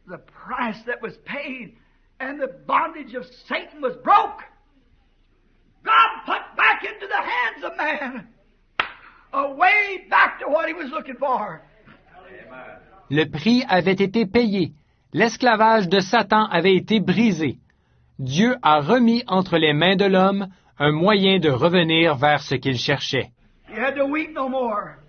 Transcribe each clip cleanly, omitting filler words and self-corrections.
the price that was paid, and the bondage of Satan was broke. God put back into the hands of man a way back to what he was looking for. Le prix avait été payé. L'esclavage de Satan avait été brisé. Dieu a remis entre les mains de l'homme un moyen de revenir vers ce qu'il cherchait. He had to weep no more.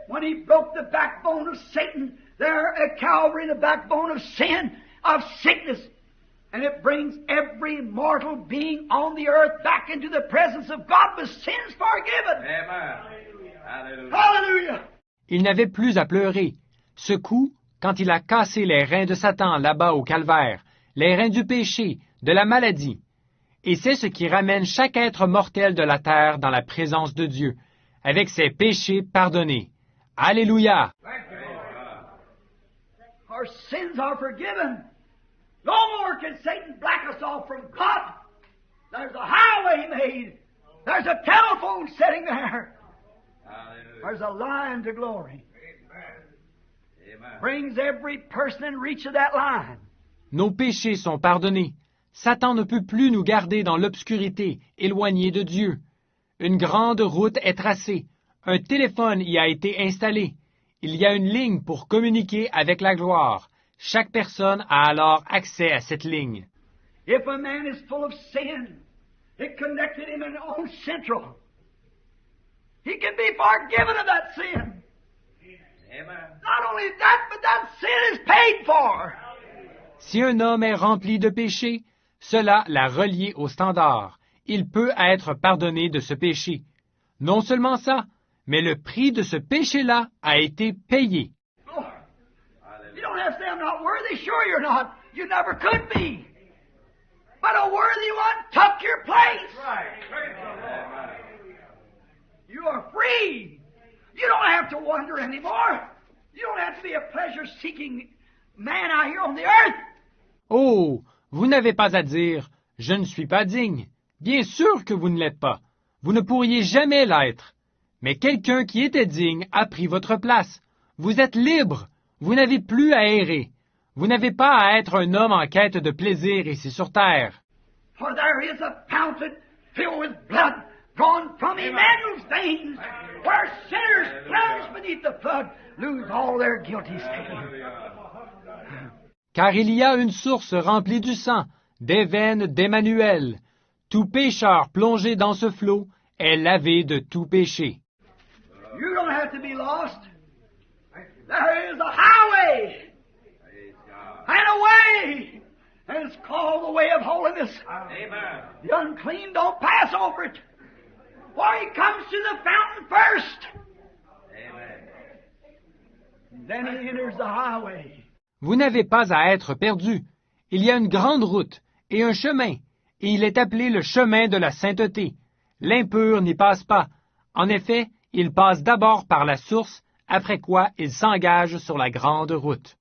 When he broke the backbone of Satan, there at Calvary, the backbone of sin, of sickness, and it brings every mortal being on the earth back into the presence of God with sins forgiven. Amen. Hallelujah. Hallelujah. Il n'avait plus à pleurer. Ce coup, quand il a cassé les reins de Satan là-bas au calvaire, les reins du péché, de la maladie. Et c'est ce qui ramène chaque être mortel de la terre dans la présence de Dieu, avec ses péchés pardonnés. Alléluia! Our sins are forgiven. No more can Satan black us off from God. There's a highway made. There's a telephone sitting there. Hallelujah. There's a line to glory. Amen. Brings every person in reach of that line. Nos péchés sont pardonnés. Satan ne peut plus nous garder dans l'obscurité, éloignés de Dieu. Une grande route est tracée. Un téléphone y a été installé. Il y a une ligne pour communiquer avec la gloire. Chaque personne a alors accès à cette ligne. If a man is full of sin, it connected him in own central. He can be forgiven of that sin. Amen. Not only that, but that sin is paid for. Si un homme est rempli de péché, cela l'a relié au standard. Il peut être pardonné de ce péché. Non seulement ça, mais le prix de ce péché-là a été payé. Oh, you don't have to say I'm not worthy. Sure you're not. You never could be. But a worthy one took your place. Right. Praise the Lord. You are free. You don't have to wonder anymore. You don't have to be a pleasure-seeking man out here on the earth. Oh, vous n'avez pas à dire « Je ne suis pas digne ». Bien sûr que vous ne l'êtes pas. Vous ne pourriez jamais l'être. Mais quelqu'un qui était digne a pris votre place. Vous êtes libre. Vous n'avez plus à errer. Vous n'avez pas à être un homme en quête de plaisir ici sur terre. For there is a fountain filled with blood drawn from Emmanuel's veins, where sinners plunged beneath the flood lose all their guilty stain. Car il y a une source remplie du sang, des veines d'Emmanuel. Tout pécheur plongé dans ce flot est lavé de tout péché. You don't have to be lost. There is a highway Praise God. and a way, and it's called the way of holiness. Amen. The unclean don't pass over it. For he comes to the fountain first, Amen. and then he enters the highway. Vous n'avez pas à être perdu. Il y a une grande route et un chemin, et il est appelé le chemin de la sainteté. L'impur n'y passe pas. En effet, il passe d'abord par la source, après quoi il s'engage sur la grande route.